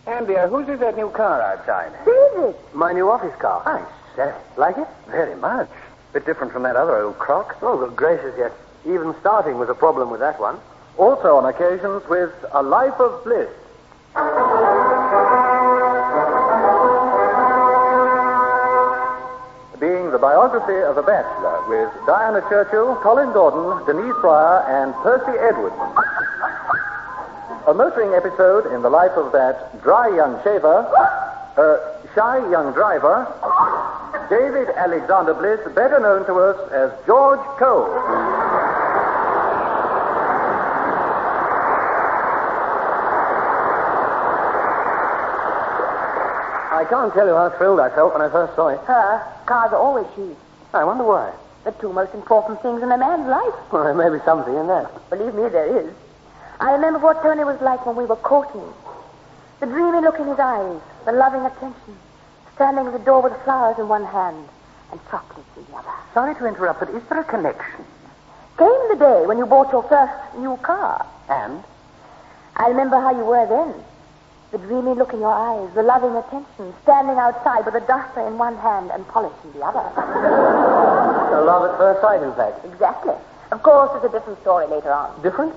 Anne, dear, whose is that new car outside? David. My new office car. I say. Like it? Very much. Bit different from that other old crock. Oh, good gracious, yes. Even starting was a problem with that one. Also on occasions with A Life of Bliss. Being the biography of a bachelor with Diana Churchill, Colin Gordon, Denise Fryer, and Percy Edwards. A motoring episode in the life of that dry young shaver, shy young driver, David Alexander Bliss, better known to us as George Cole. I can't tell you how thrilled I felt when I first saw it. Cars are always cheap. I wonder why. The two most important things in a man's life. Well, there may be something in that. Believe me, there is. I remember what Tony was like when we were courting. The dreamy look in his eyes, the loving attention, standing at the door with flowers in one hand and chocolates in the other. Sorry to interrupt, but is there a connection? Came the day when you bought your first new car. And? I remember how you were then. The dreamy look in your eyes, the loving attention, standing outside with a duster in one hand and polish in the other. Love at first sight, in fact. Exactly. Of course, it's a different story later on. Different?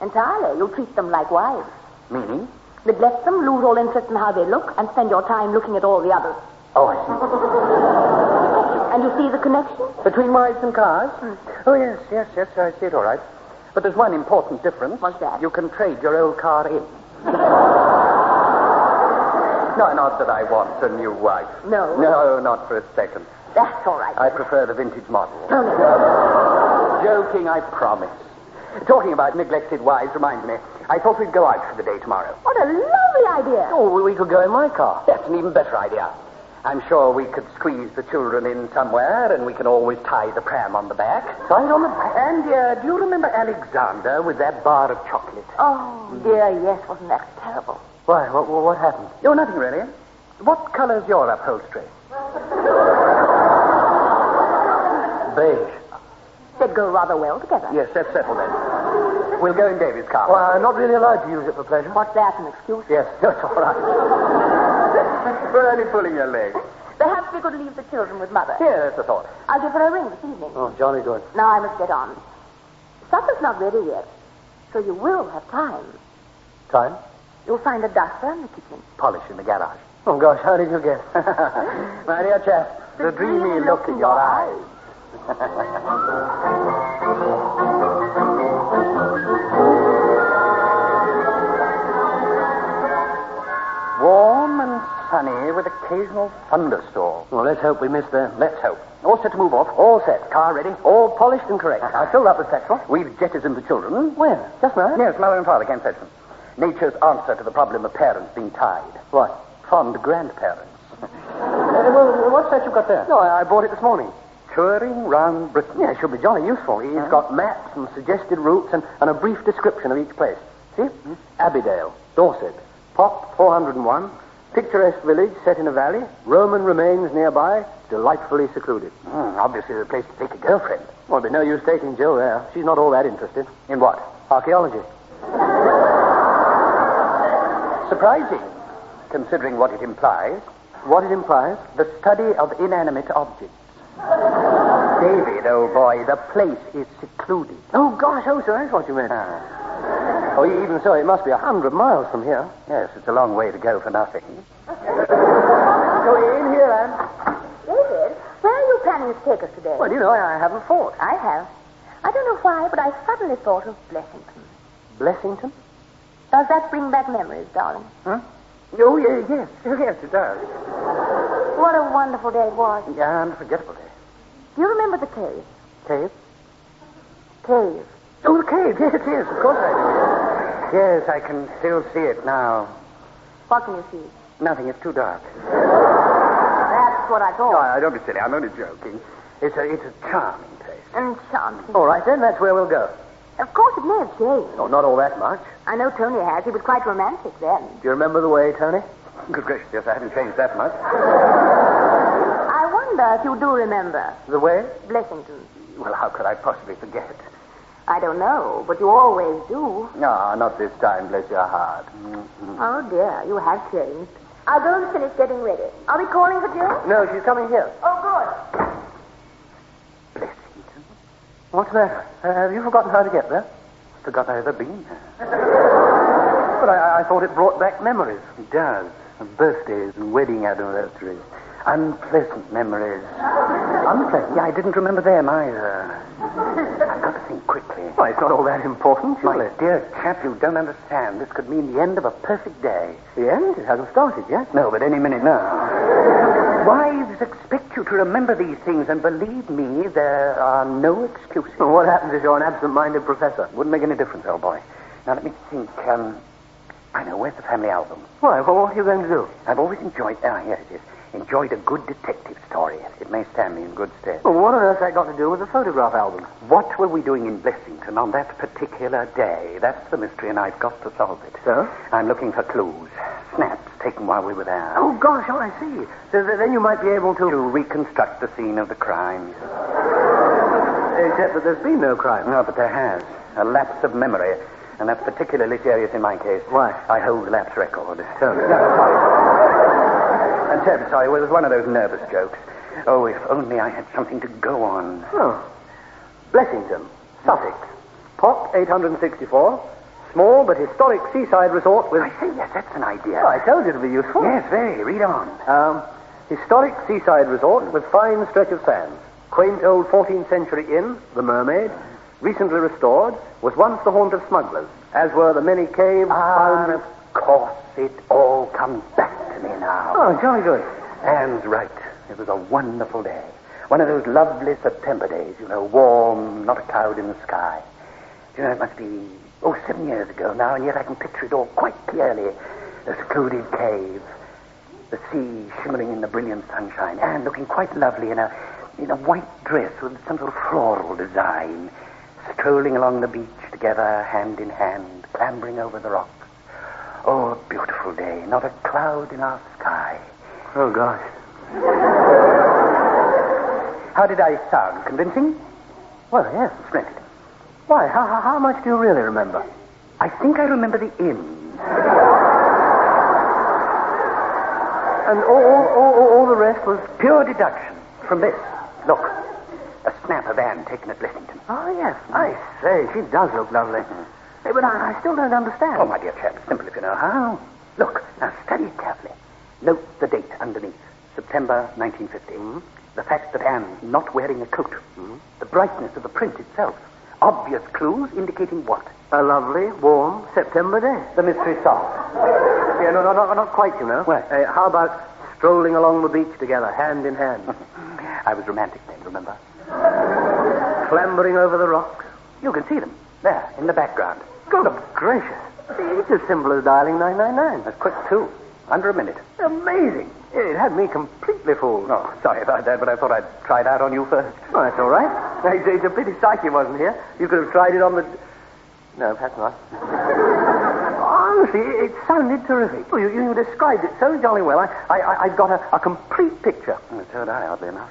Entirely. You'll treat them like wives. Meaning? Neglect them, lose all interest in how they look, and spend your time looking at all the others. Oh, I see. And you see the connection? Between wives and cars? Oh, yes, I see it all right. But there's one important difference. What's that? You can trade your old car in. No, not that I want a new wife. No? No, not for a second. That's all right. I prefer the vintage model. Tony. Joking, I promise. Talking about neglected wives reminds me. I thought we'd go out for the day tomorrow. What a lovely idea. Oh, we could go in my car. That's an even better idea. I'm sure we could squeeze the children in somewhere, and we can always tie the pram on the back. Tie it on the back? And, do you remember Alexander with that bar of chocolate? Oh, dear, yes. Wasn't that terrible? Why? What happened? Oh, nothing really. What color's your upholstery? Beige. They'd go rather well together. Yes, that's settled then. We'll go in David's car. Well, I'm not really allowed to use it for pleasure. What's that, an excuse? Yes, that's all right. We're only pulling your leg. Perhaps we could leave the children with Mother. Here, that's a thought. I'll give her a ring this evening. Oh, jolly good. Now I must get on. Supper's not ready yet, so you will have time. Time? You'll find a duster in the kitchen. Polish in the garage. Oh, gosh, how did you guess? My dear chap, the dreamy look in your eyes. Warm and sunny with occasional thunderstorms. Well, let's hope we miss them. Let's hope. All set to move off. All set. Car ready. All polished and correct. I filled up with petrol. We've jettisoned the children. Where? Just now? Yes, mother and father came fetch them. Nature's answer to the problem of parents being tied. What? Fond grandparents. Well, what's that you've got there? No, I bought it this morning. Touring round Britain. Yeah, it should be jolly useful. He's got maps and suggested routes and a brief description of each place. See? Abbeydale, Dorset, Pop 401, picturesque village set in a valley, Roman remains nearby, delightfully secluded. Obviously the place to take a girlfriend. Well, there'd be no use taking Jill there. She's not all that interested. In what? Archaeology. Surprising, considering what it implies. What it implies? The study of inanimate objects. David, old boy, the place is secluded. Oh, gosh, so that's what you meant. Oh, even so, it must be 100 miles from here. Yes, it's a long way to go for nothing. Go in here, Anne. David, where are you planning to take us today? Well, you know, I haven't thought. I have. I don't know why, but I suddenly thought of Blessington. Blessington? Does that bring back memories, darling? Huh? Oh, yes, it does. What a wonderful day it was. Yeah, unforgettable day. Do you remember the cave? Cave? Cave. Oh, the cave, yes, of course I do. Yes, I can still see it now. What can you see? Nothing, it's too dark. That's what I thought. No, don't be silly, I'm only joking. It's a charming place. Enchanting. All right, then, that's where we'll go. Of course, it may have changed. Oh, not all that much. I know Tony has. He was quite romantic then. Do you remember the way, Tony? Good gracious, yes, I haven't changed that much. I wonder if you do remember. The way? Blessington. Well, how could I possibly forget? I don't know, but you always do. No, not this time, bless your heart. Oh, dear, you have changed. I'll go and finish getting ready. Are we calling for Jill? No, she's coming here. Oh, good. Blessington? What's the matter? Have you forgotten how to get there? Forgot I ever been there. But I thought it brought back memories. It does. And birthdays and wedding anniversaries. Unpleasant memories. Unpleasant? Yeah, I didn't remember them either. I've got to think quickly. Why, it's not all that important, My surely. dear chap, you don't understand. This could mean the end of a perfect day. The end? It hasn't started yet. No, but any minute now. Wives expect you to remember these things, and believe me, there are no excuses. Well, what happens if you're an absent-minded professor? Wouldn't make any difference, old boy. Now, let me think. I know. Where's the family album? Why? Well, what are you going to do? I've always enjoyed... here it is. Enjoyed a good detective story. It may stand me in good stead. Well, what on earth has that got to do with the photograph album? What were we doing in Blessington on that particular day? That's the mystery, and I've got to solve it. So? I'm looking for clues. Snaps taken while we were there. Oh, gosh, I see. So then you might be able to... To reconstruct the scene of the crime. Except that there's been no crime. No, but there has. A lapse of memory. And that's particularly serious in my case. Why? I hold the lapse record. Tell me. No, sorry. I'm terribly sorry. It was one of those nervous jokes. Oh, if only I had something to go on. Oh. Blessington, Sussex. Pot 864. Small but historic seaside resort with... I say, yes, that's an idea. Oh, I told you it'd be useful. Yes, very. Read on. Historic seaside resort with fine stretch of sands. Quaint old 14th century inn, the Mermaid, recently restored, was once the haunt of smugglers, as were the many caves found... Of course, it all comes back to me now. Oh, jolly good. Anne's right. It was a wonderful day. One of those lovely September days, warm, not a cloud in the sky. Do you know, it must be, 7 years ago now, and yet I can picture it all quite clearly. The secluded cave, the sea shimmering in the brilliant sunshine, Anne looking quite lovely in a white dress with some sort of floral design, strolling along the beach together, hand in hand, clambering over the rocks. Oh, a beautiful day, not a cloud in our sky. Oh, gosh. How did I sound? Convincing? Well, yes. Splendid. Why, how much do you really remember? I think I remember the inn. And all the rest was... Pure deduction from this. Look, a snap of Anne taken at Blessington. Oh, yes. I say, she does look lovely. Hey, but I still don't understand. Oh, my dear chap, simple if you know how. Look, now study it carefully. Note the date underneath. September 1950. The fact that Anne's not wearing a coat. The brightness of the print itself. Obvious clues indicating what? A lovely, warm September day. The mystery solved. Yeah, no, not quite, What? How about strolling along the beach together, hand in hand? I was romantic then, remember? Clambering over the rocks. You can see them. There, in the background. Good gracious. It's as simple as dialing 999. That's quick, too. Under a minute. Amazing. It had me completely fooled. Oh, sorry about that, but I thought I'd try it out on you first. Oh, that's all right. It's a pity Psyche wasn't here. You could have tried it on the... No, perhaps not. Honestly, it sounded terrific. Oh, you described it so jolly well. I've got a complete picture. So did I, oddly enough.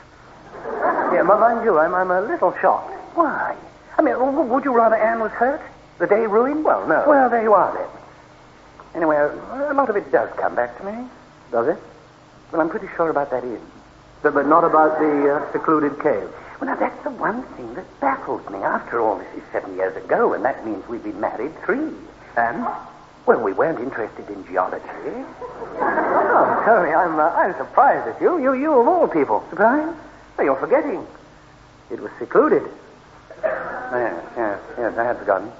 Yeah, mind you, I'm a little shocked. Why? I mean, would you rather Anne was hurt? The day ruined? Well, no. Well, there you are, then. Anyway, a lot of it does come back to me. Does it? Well, I'm pretty sure about that inn. But not about the secluded cave. Well, now, that's the one thing that baffles me. After all, this is 7 years ago, and that means we've been married 3. And? Well, we weren't interested in geology. Oh, Tony, I'm surprised at you. You of all people. Surprised? Well, you're forgetting. It was secluded. Yes, I had forgotten.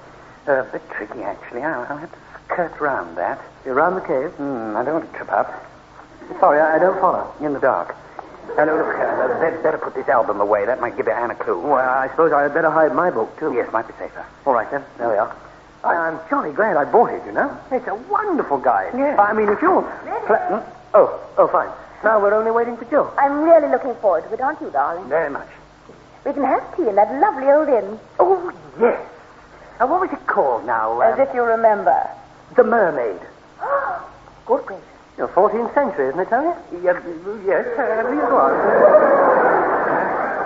A bit tricky, actually. I'll have to skirt round that. You're round the cave? I don't want to trip up. Sorry, I don't follow. In the dark. Look, better put this album away. That might give Anne a clue. Well, I suppose I'd better hide my book, too. Yes, might be safer. All right, then. There we are. I'm jolly glad I bought it, It's a wonderful guide. Yes. I mean, if you're... Oh, fine. Now we're only waiting for Jill. I'm really looking forward to it, aren't you, darling? Very much. We can have tea in that lovely old inn. Oh, yes. What was it called now? As if you remember. The Mermaid. Good gracious. 14th century, isn't it, Tony? Yes, I believe it was.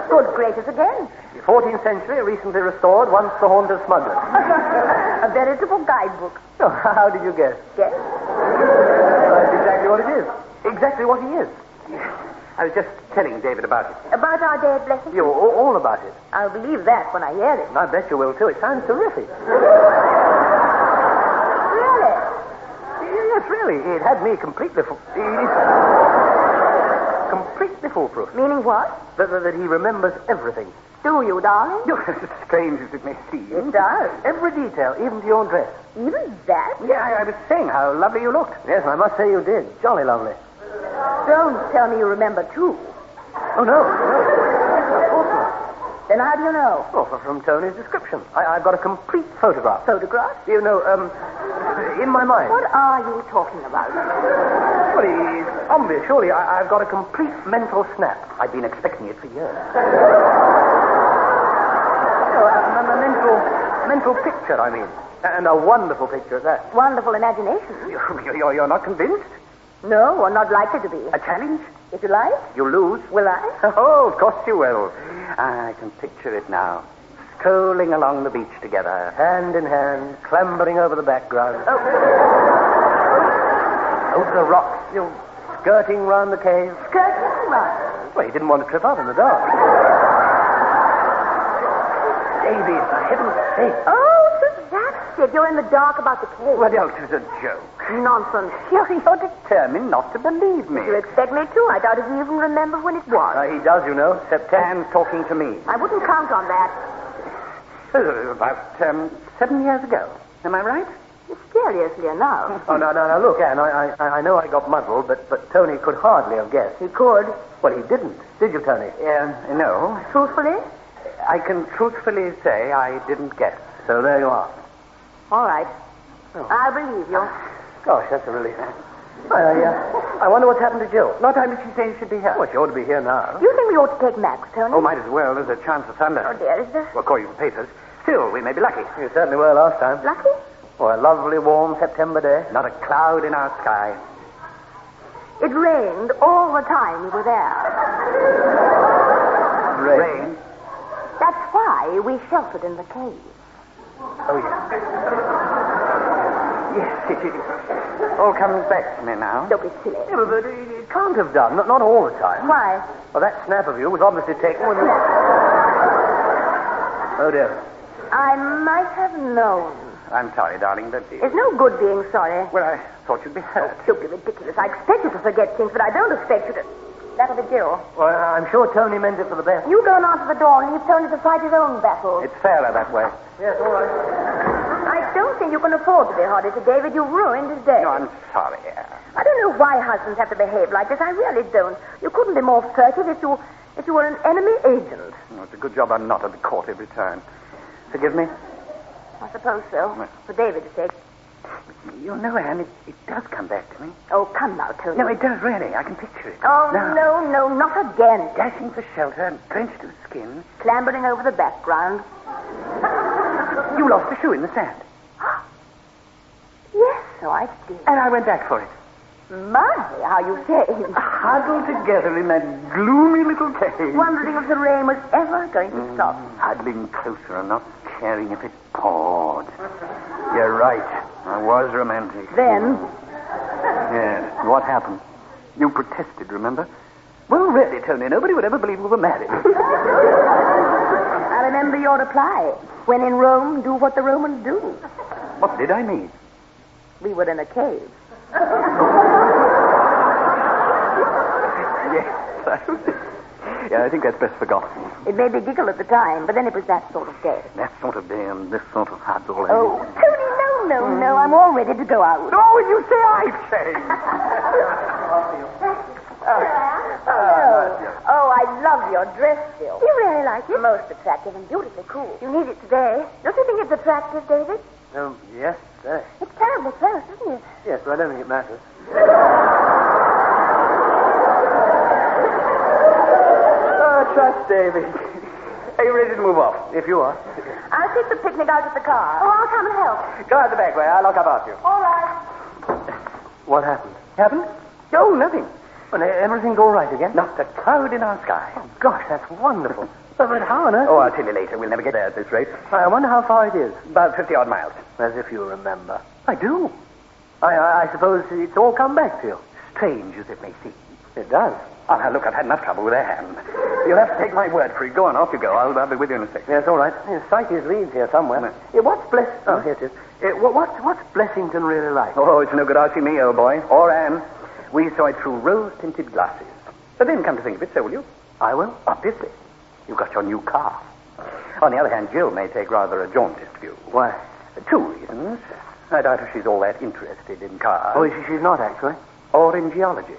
Good gracious again. 14th century, recently restored, once the haunt of smugglers. A veritable guidebook. Oh, how did you guess? Yes? That's exactly what it is. Exactly what he is. I was just telling David about it. About our day at Blessing? You all about it. I'll believe that when I hear it. I bet you will, too. It sounds terrific. Really? Yes, really. It had me completely foolproof. Meaning what? That he remembers everything. Do you, darling? Strange as it may seem. It does. Every detail, even to your dress. Even that? Yeah, I was saying how lovely you looked. Yes, I must say you did. Jolly lovely. Don't tell me you remember, too. Oh, no. Of course not. Then how do you know? Oh, from Tony's description. I've got a complete photograph. Photograph? You know, in my mind. What are you talking about? Well, it's obvious, surely. I've got a complete mental snap. I've been expecting it for years. A mental picture, I mean. And a wonderful picture at that. Wonderful imagination. You're not convinced? No, or not likely to be. A challenge? If you like. You lose? Will I? Oh, of course you will. I can picture it now. Strolling along the beach together. Hand in hand, clambering over the background. Oh. Over the rocks, skirting round the cave. Skirting round? Well, he didn't want to trip up in the dark. David, for heaven's sake. Oh, so that's it. You're in the dark about the cave. Well, it was a joke. Nonsense. You're Determined not to believe me. Did you expect me to? I doubt if you even remember when it was. He does, you know. And talking to me. I wouldn't count on that. About 7 years ago. Am I right? Mysteriously enough. Oh, no. Look, Anne, I know I got muddled, but Tony could hardly have guessed. He could. Well, he didn't. Did you, Tony? No. Truthfully? I can truthfully say I didn't guess. So there you are. All right. Oh. I'll believe you. Gosh, that's a relief. I wonder what's happened to Jill. What time did she say she should be here? Well, she ought to be here now. Do you think we ought to take Max, Tony? Oh, might as well. There's a chance of thunder. Oh, dear, is there? Well, according to the papers. Still, we may be lucky. You certainly were last time. Lucky? Oh, a lovely, warm September day. Not a cloud in our sky. It rained all the time we were there. Rain? That's why we sheltered in the cave. Oh, yes. Yes, it all comes back to me now. Don't be silly. Yeah, but it can't have done. Not all the time. Why? Well, that snap of you was obviously taken with... Oh, dear. I might have known. I'm sorry, darling, but... It's no good being sorry. Well, I thought you'd be hurt. Don't be ridiculous. I expect you to forget things, but I don't expect you to... That'll be Jill. Well, I'm sure Tony meant it for the best. You go and answer the door and leave Tony to fight his own battles. It's fairer that way. Yes, all right. I don't think you can afford to be hardy to David. You've ruined his day. No, I'm sorry. I don't know why husbands have to behave like this. I really don't. You couldn't be more furtive if you were an enemy agent. Oh, it's a good job I'm not at the court every turn. Forgive me? I suppose so. For David's sake. You know, Anne, it does come back to me. Oh, come now, Tony. No, it does, really. I can picture it. Oh, now, no, not again. Dashing for shelter, drenched to the skin. Clambering over the background. You lost a shoe in the sand. Yes, so I did. And I went back for it. My, how you say. Huddled together in that gloomy little cave. Wondering if the rain was ever going to stop. Huddling closer and not caring if it poured. You're right. I was romantic. Then? Yes. What happened? You protested, remember? Well, really, Tony, nobody would ever believe we were married. I remember your reply. When in Rome, do what the Romans do. What did I mean? We were in a cave. Yes. Yeah, I think that's best forgotten. It made me giggle at the time, but then it was that sort of day. That sort of day and this sort of huddle. Oh, Tony, no. I'm all ready to go out. No, when you say I say. Oh, I love your dress, Phil. You really like it? Most attractive and beautifully cool. You need it today. Don't you think it's attractive, David? Yes, sir. It's terribly close, isn't it? Yes, but I don't think it matters. Trust David. Are you ready to move off? If you are. I'll take the picnic out of the car. Oh, I'll come and help. Go out the back way. I'll lock up after you. All right. What happened? Happened? Oh, nothing. Well, everything's all right again? Not a cloud in our sky. Oh, gosh, that's wonderful. But how on earth? Oh, I'll tell you later. We'll never get there at this rate. I wonder how far it is. About 50-odd miles. As if you remember. I do. I suppose it's all come back to you. Strange as it may seem. It does. Oh, now, look, I've had enough trouble with Anne. You'll have to take my word for it. Go on, off you go. I'll be with you in a second. Yes, all right. Psyche's leads here somewhere. No. Yeah, what's Oh, here it is. What's Blessington really like? Oh, it's no good asking me, old boy. Or Anne. We saw it through rose-tinted glasses. But then, come to think of it, so will you? I will. Obviously. You've got your new car. On the other hand, Jill may take rather a jaundiced view. Why? 2 reasons. I doubt if she's all that interested in cars. Oh, she's not, actually. Or in geology.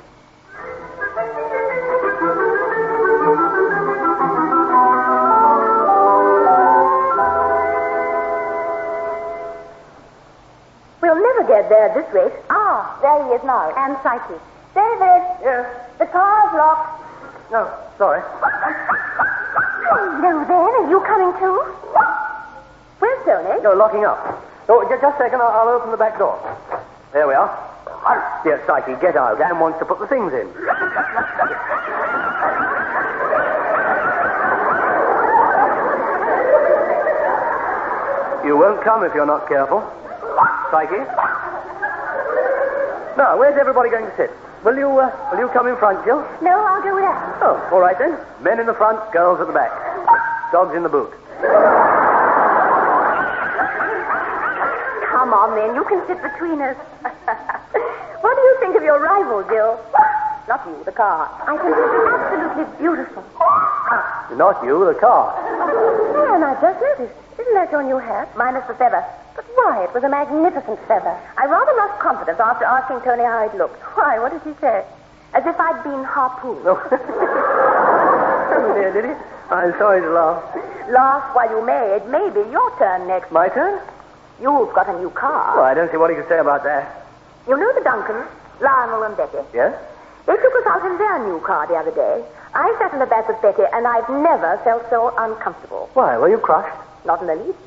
We'll never get there at this rate. Ah, there he is now. And Psyche. David! Yes. The car's locked. No, sorry. Hello, then. Are you coming too? Where's Tony? You're locking up. Oh, just a second. I'll open the back door. There we are. Dear Psyche, get out. Anne wants to put the things in. You won't come if you're not careful. Psyche? Now, where's everybody going to sit? Will you come in front, Jill? No, I'll go with that. Oh, all right then. Men in the front, girls at the back. Dogs in the boot. Come on, then. You can sit between us. What do you think of your rival, Jill? Not you, the car. I think it's absolutely beautiful. Not you, the car. Yeah, and I just noticed. Isn't that your new hat? Minus the feather. But why? It was a magnificent feather. I rather lost confidence after asking Tony how it looked. Why? What did he say? As if I'd been harpooned. Oh, dear, did he? I'm sorry to laugh. Laugh while you may. It may be your turn next. My turn? You've got a new car. Well, I don't see what he could say about that. You know the Duncans, Lionel and Betty? Yes? They took us out in their new car the other day. I sat in the back with Betty, and I've never felt so uncomfortable. Why, were you crushed? Not in the least.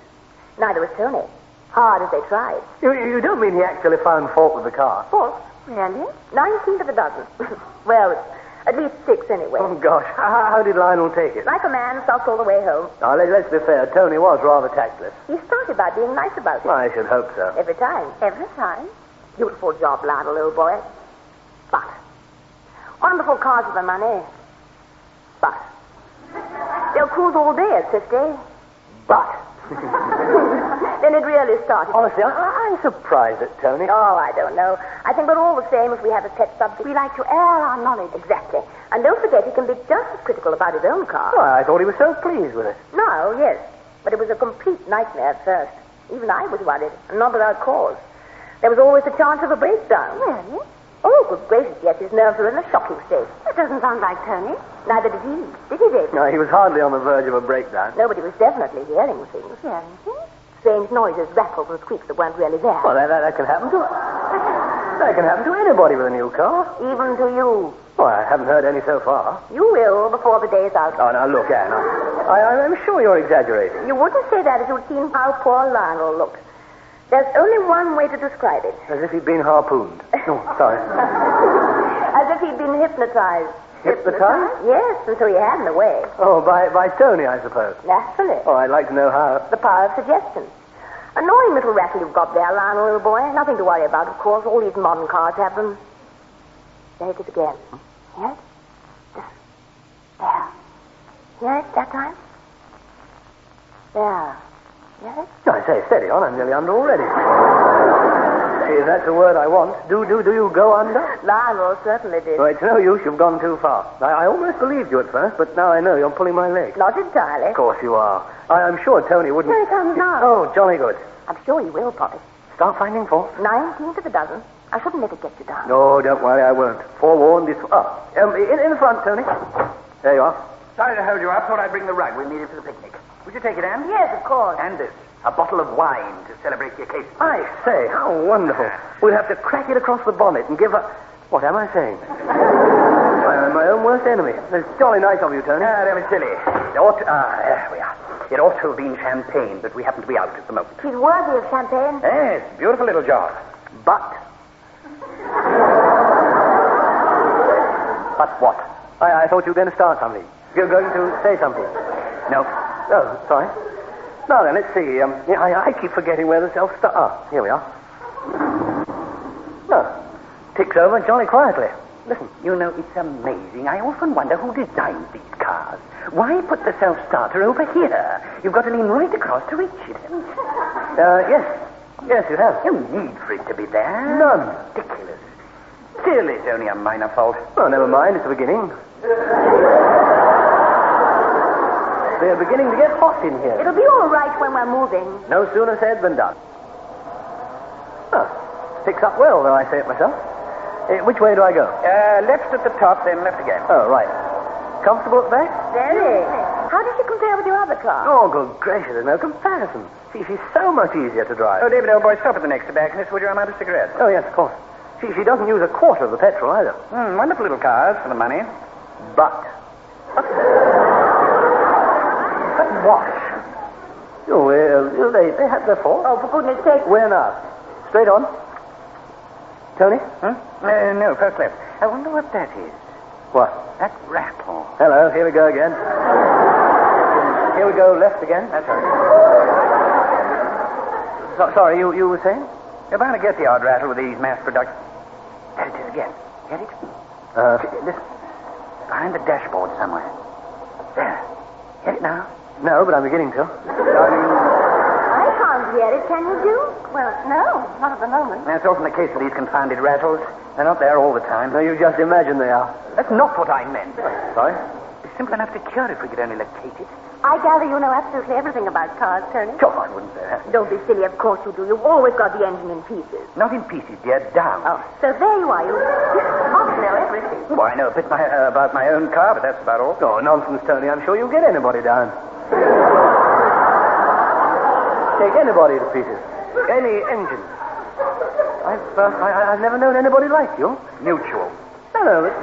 Neither was Tony. Hard as they tried. You don't mean he actually found fault with the car? Fault? Really? 19 to the dozen. Well, at least 6 anyway. Oh, gosh. How did Lionel take it? Like a man, sulked all the way home. Now, let's be fair. Tony was rather tactless. He started by being nice about it. I should hope so. Every time. Every time. Beautiful job, Lionel, old boy. But. Wonderful cars for the money. But. They'll cruise all day at 50. But. Then it really started. Honestly, I'm surprised at Tony. Oh, I don't know. I think we're all the same if we have a pet subject. We like to air our knowledge. Exactly. And don't forget, he can be just as critical about his own car. Well, I thought he was so pleased with it. No, yes. But it was a complete nightmare at first. Even I was worried, and not without cause. There was always the chance of a breakdown. Really? Oh, good gracious, yes. His nerves were in a shocking state. That doesn't sound like Tony. Neither did he. Did he, David? No, he was hardly on the verge of a breakdown. No, but he was definitely hearing things. Hearing things? Strange noises, rattles, and squeaks that weren't really there. Well, that can happen to... That can happen to anybody with a new car. Even to you. Well, I haven't heard any so far. You will before the day's out. Oh, now, look, Anne. I'm sure you're exaggerating. You wouldn't say that if you'd seen how poor Lionel looked. There's only one way to describe it. As if he'd been harpooned. Oh, sorry. As if he'd been hypnotized. Hypnotized? Yes, and so he had in a way. Oh, by Tony, I suppose. Naturally. Oh, I'd like to know how. The power of suggestion. Annoying little rattle you've got there, Lionel, little boy. Nothing to worry about, of course. All these modern cars have them. There it is again. Hear it? There. Hear it that time? There. Hear it? No, I say, steady on. I'm nearly under already. If that's the word I want. Do you go under? Lionel certainly did. Well, it's no use. You've gone too far. I almost believed you at first, but now I know you're pulling my leg. Not entirely. Of course you are. I'm sure Tony wouldn't... Here he comes now. Oh, jolly good. I'm sure he will, Poppy. Start finding fault. 19 to the dozen. I shouldn't let it get you down. No, don't worry, I won't. Forewarned is... in the front, Tony. There you are. Sorry to hold you up. Thought I'd bring the rug. We'll need it for the picnic. Would you take it, Anne? Yes, of course. And this. A bottle of wine to celebrate the occasion. I say, how wonderful. We'll have to crack it across the bonnet and give her... What am I saying? I'm my own worst enemy. It's jolly nice of you, Tony. Don't be silly. There we are. It ought to have been champagne, but we happen to be out at the moment. He's worthy of champagne. Yes, beautiful little job. But... But what? I thought you were going to start something. You're going to say something. No. Oh, sorry. Now then, let's see. I keep forgetting where the self-start... Ah, here we are. No. Ticks over jolly quietly. Listen. You know, it's amazing. I often wonder who designed these cars. Why put the self-starter over here? You've got to lean right across to reach it. Yes. Yes, you have. No need for it to be there. None. Ridiculous. Still, it's only a minor fault. Oh, never mind. It's the beginning. They're beginning to get hot in here. It'll be all right when we're moving. No sooner said than done. Oh, picks up well, though I say it myself. Which way do I go? Left at the top, then left again. Oh, right. Comfortable at the back? Very. How does she compare with your other car? Oh, good gracious, there's no comparison. See, she's so much easier to drive. Oh, David, old boy, stop at the next tobacconist, would you? I'm out of cigarettes. Oh, yes, of course. She doesn't use a quarter of the petrol either. Wonderful little cars for the money. But what? Oh, well, they have their fault. Oh, for goodness sake. Where now? Straight on. Tony? No, first left. I wonder what that is. What? That rattle. Hello, here we go again. Here we go, left again. That's right. Sorry, you were saying? You're bound to get the odd rattle with these mass production. There it is again. Get it? Listen. Behind the dashboard somewhere. There. Get it now? No, but I'm beginning to. I can't hear it. Can you do? Well, no, not at the moment. That's often the case with these confounded rattles. They're not there all the time. No, you just imagine they are. That's not what I meant. Sorry? It's simple enough to cure if we could only locate it. I gather you know absolutely everything about cars, Tony. Sure, I wouldn't say that. Don't be silly. Of course you do. You've always got the engine in pieces. Not in pieces, dear. Down. Oh, so there you are. You must know everything. Well, I know a bit about my own car, but that's about all. Oh, nonsense, Tony. I'm sure you'll get anybody down. Take anybody to pieces. Any engine. I've never known anybody like you. Mutual. No, but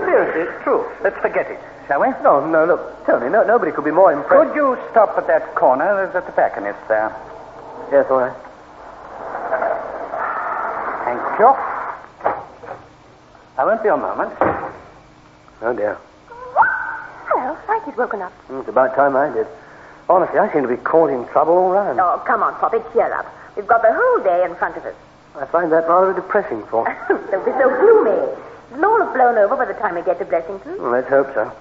seriously, it's true. Let's forget it, shall we? No, look, Tony, nobody could be more impressed. Could you stop at that corner? There's a tobacconist there. Yes, all right. Thank you. I won't be a moment. Oh, dear. Hello, Psyche's woken up. It's about time I did. Honestly, I seem to be causing trouble all round. Oh, come on, Poppy, cheer up. We've got the whole day in front of us. I find that rather a depressing thought. Don't be so gloomy. It'll all have blown over by the time we get to Blessington. Well, let's hope so.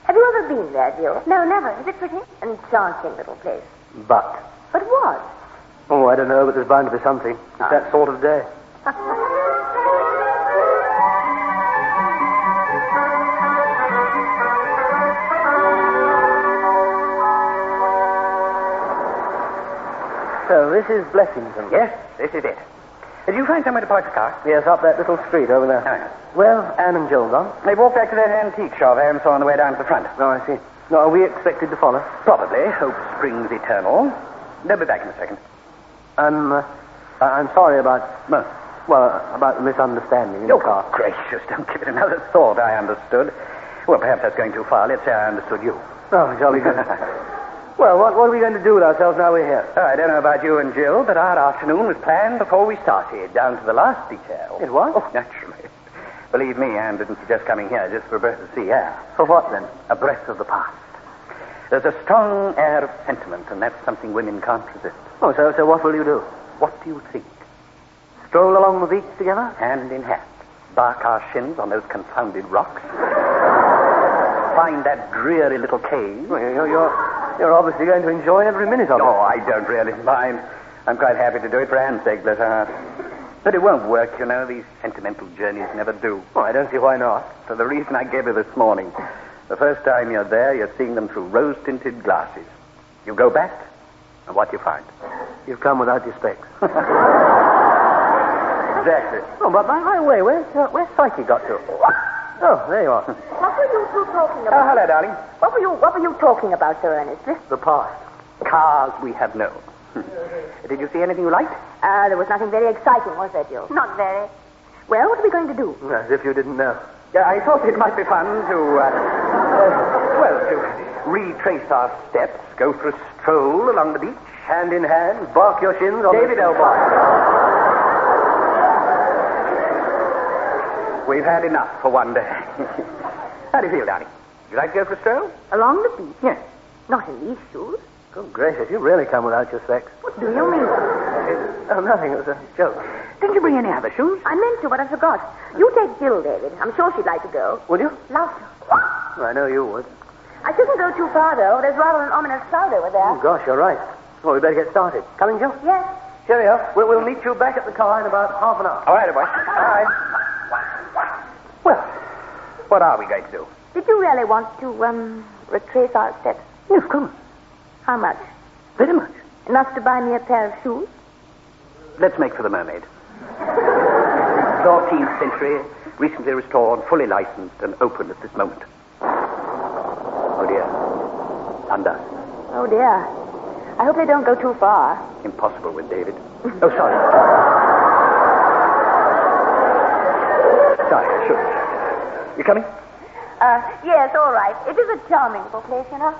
Have you ever been there, Jill? No, never. Is it pretty? Enchanting little place. But what? Oh, I don't know, but there's bound to be something. It's that sort of day. So, this is Blessington. Yes, this is it. Did you find somewhere to park the car? Yes, up that little street over there. Oh, yes. Well, Anne and Joel gone. They walked back to that antique shop there and saw on the way down to the front. Oh, I see. No, are we expected to follow? Probably. Hope springs eternal. They'll be back in a second. I'm sorry about the misunderstanding in the car. Gracious, don't give it another thought. I understood. Well, perhaps that's going too far. Let's say I understood you. Oh, jolly good. Well, what are we going to do with ourselves now we're here? Oh, I don't know about you and Jill, but our afternoon was planned before we started, down to the last detail. It was? Oh, naturally. Believe me, Anne didn't suggest coming here just for a breath of sea air. For what, then? A breath of the past. There's a strong air of sentiment, and that's something women can't resist. Oh, so what will you do? What do you think? Stroll along the beach together? Hand in hand. Bark our shins on those confounded rocks. Find that dreary little cave. Well, you're obviously going to enjoy every minute of it. Oh, I don't really mind. I'm quite happy to do it for Anne's sake, bless her heart. But it won't work, you know. These sentimental journeys never do. Oh, I don't see why not. For the reason I gave you this morning. The first time you're there, you're seeing them through rose-tinted glasses. You go back, and what you find? You've come without your specs. Exactly. Oh, but by the way, where's Psyche got to? Oh, there you are. What were you two talking Oh, about? hello, darling. What were you talking about, Sir Ernest? The past. Cars we have known. Did you see anything you liked? There was nothing very exciting, was there, Jill? Not very. Well, what are we going to do? As if you didn't know. I thought it might be fun to retrace our steps, go for a stroll along the beach. Hand in hand, bark your shins on David Elboy. We've had enough for one day. How do you feel, darling? Would you like to go for a stroll? Along the beach? Yes. Not in these shoes. Good gracious, you really come without your specs. What do you mean? Oh, nothing. It was a joke. Didn't you bring any other shoes? I meant to, but I forgot. You take Jill, David. I'm sure she'd like to go. Would you? Love to. I know you would. I shouldn't go too far, though. There's rather an ominous cloud over there. Oh, gosh, you're right. Well, we better get started. Coming, Jill? Yes. Cheerio. We'll meet you back at the car in about half an hour. All right, boy. All right. Well, what are we going to do? Did you really want to, retrace our steps? Yes, of course. How much? Very much. Enough to buy me a pair of shoes? Let's make for the Mermaid. 14th century, recently restored, fully licensed, and open at this moment. Oh, dear. Under. Oh, dear. I hope they don't go too far. Impossible with David. Oh, sorry. Sorry, I shouldn't. You coming? Yes, all right. It is a charming little place, you know.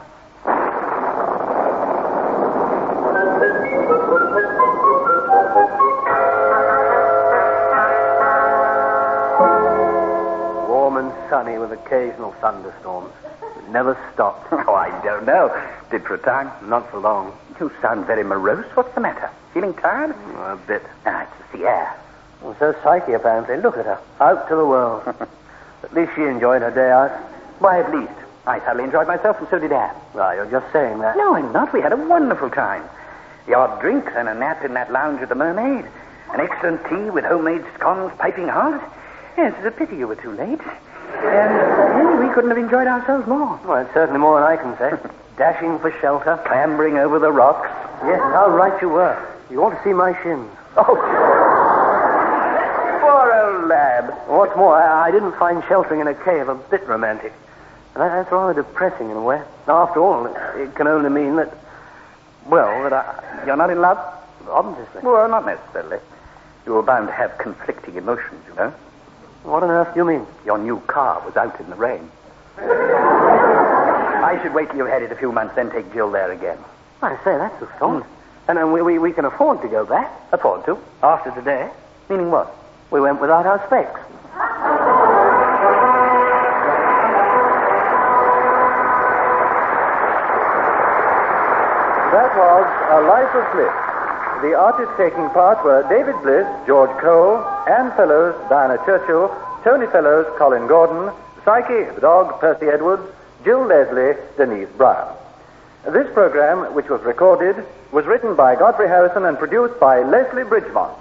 Warm and sunny with occasional thunderstorms. It never stopped. Oh, I don't know. Did for a time. Not for long. You sound very morose. What's the matter? Feeling tired? A bit. It's the air. Well, so Psyche, apparently. Look at her. Out to the world. At least she enjoyed her day out. Why, at least. I thoroughly enjoyed myself, and so did Anne. Well, you're just saying that. No, I'm not. We had a wonderful time. The odd drink and a nap in that lounge at the Mermaid. An excellent tea with homemade scones piping hot. Yes, it's a pity you were too late. And we couldn't have enjoyed ourselves more. Well, it's certainly more than I can say. Dashing for shelter. Clambering over the rocks. Yes, how right you were. You ought to see my shins. Oh, poor old lad. What's more, I didn't find sheltering in a cave a bit romantic. And that's rather depressing in a way. After all, it can only mean that, well, that You're not in love? obviously. Well, not necessarily. You were bound to have conflicting emotions, you know. What on earth do you mean? Your new car was out in the rain. I should wait till you've had it a few months, then take Jill there again. I say, that's a thought. And we can afford to go back. Afford to? After today, Meaning what? we went without our specs. That was A Life of Bliss. The artists taking part were David Bliss, George Cole, Anne Fellows, Diana Churchill, Tony Fellows, Colin Gordon, Psyche, the dog, Percy Edwards, Jill Leslie, Denise Breyer. This program, which was recorded, was written by Geoffrey Harrison and produced by Leslie Bridgemont.